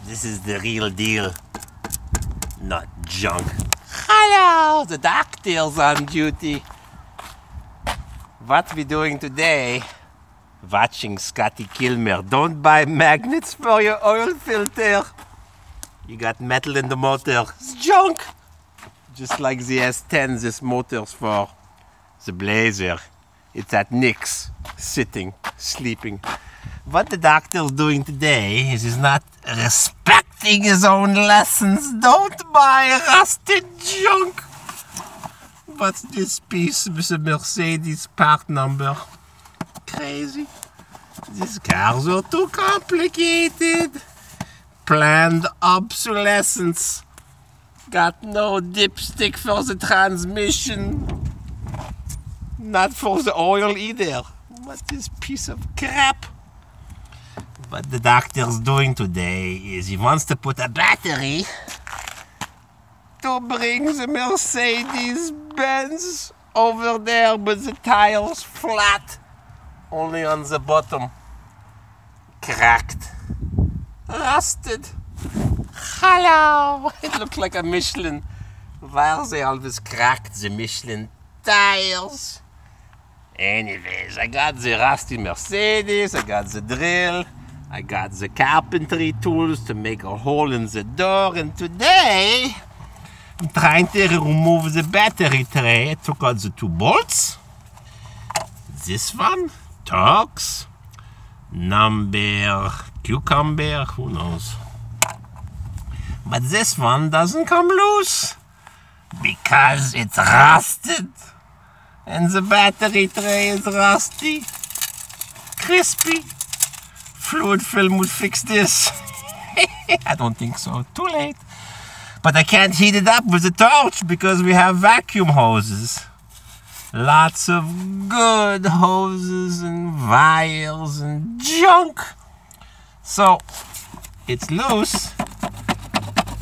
This is the real deal, not junk. Hello, the doctor's on duty. What we doing today? Watching Scotty Kilmer. Don't buy magnets for your oil filter. You got metal in the motor. It's junk. Just like the S10, this motor's for the Blazer. It's at Nick's, sitting, sleeping. What the doctor's doing today is he's not respecting his own lessons. Don't buy rusted junk. What's this piece with a Mercedes part number? Crazy. These cars are too complicated. Planned obsolescence. Got no dipstick for the transmission. Not for the oil either. What's this piece of crap? What the doctor's doing today is he wants to put a battery to bring the Mercedes Benz over there, but the tire's flat, only on the bottom. Cracked. Rusted. Hello! It looks like a Michelin. Why are they always cracked, the Michelin tires? Anyways, I got the rusty Mercedes, I got the drill, I got the carpentry tools to make a hole in the door, and today I'm trying to remove the battery tray. I took out the 2 bolts. This one, Torx, number cucumber, who knows. But this one doesn't come loose because it's rusted. And the battery tray is rusty, crispy. Fluid film would fix this. I don't think so, too late. But I can't heat it up with a torch because we have vacuum hoses. Lots of good hoses and wires and junk. So, it's loose.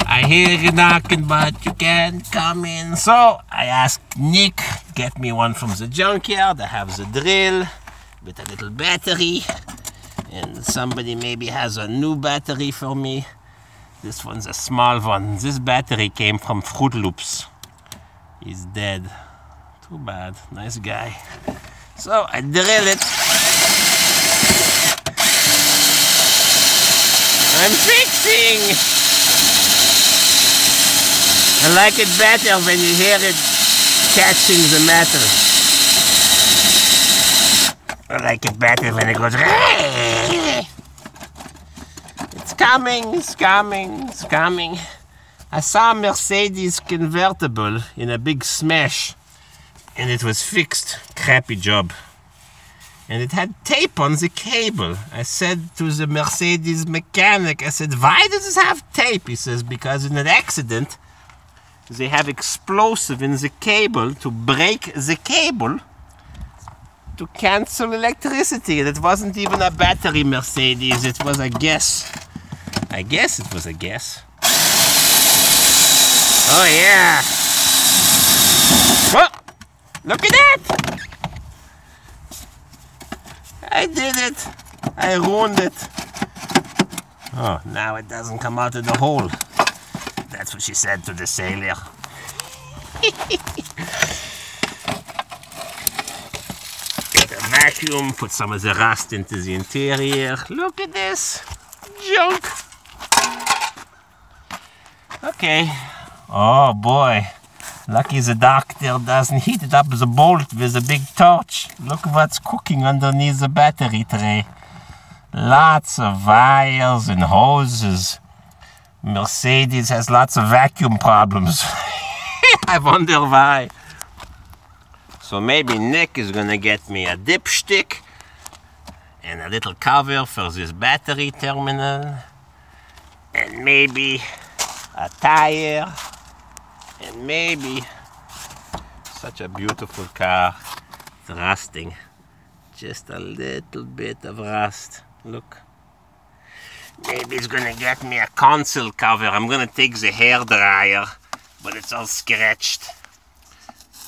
I hear you knocking, but you can't come in. So, I asked Nick, get me one from the junkyard. I have the drill with a little battery. And somebody maybe has a new battery for me. This one's a small one. This battery came from Fruit Loops. He's dead. Too bad. Nice guy. So I drill it. I'm fixing. I like it better when you hear it catching the metal. I like it better when it goes. It's coming, it's coming, it's coming. I saw a Mercedes convertible in a big smash, and it was fixed. Crappy job. And it had tape on the cable. I said to the Mercedes mechanic, I said, why does this have tape? He says, because in an accident, they have explosive in the cable to break the cable to cancel electricity. That wasn't even a battery Mercedes, it was a guess. I guess it was a guess. Oh yeah! Oh, look at that! I did it! I ruined it. Oh, now it doesn't come out of the hole. That's what she said to the sailor. Vacuum, put some of the rust into the interior. Look at this junk. Okay. Oh boy. Lucky the doctor doesn't heat it up with a bolt with a big torch. Look what's cooking underneath the battery tray. Lots of wires and hoses. Mercedes has lots of vacuum problems. I wonder why. So maybe Nick is gonna get me a dipstick and a little cover for this battery terminal, and maybe a tire, and maybe such a beautiful car. It's rusting. Just a little bit of rust. Look. Maybe it's gonna get me a console cover. I'm gonna take the hair dryer, but it's all scratched.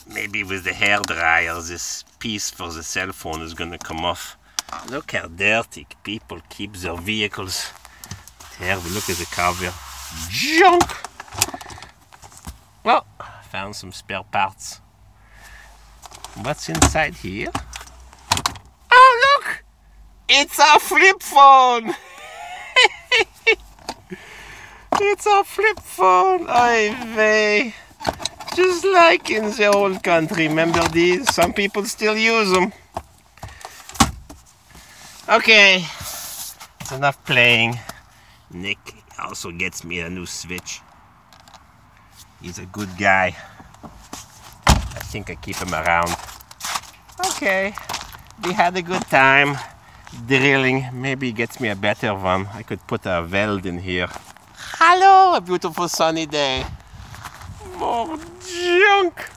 Maybe with the hair dryer, this piece for the cell phone is gonna come off. Look how dirty people keep their vehicles. have a look at the cover. Junk! Well, found some spare parts. What's inside here? Oh, look! It's a flip phone! It's a flip phone! Oy vey! Just like in the old country. Remember these? Some people still use them. Okay, it's enough playing. Nick also gets me a new Switch. He's a good guy. I think I keep him around. Okay, we had a good time drilling. Maybe he gets me a better one. I could put a weld in here. Hello, a beautiful sunny day. More junk.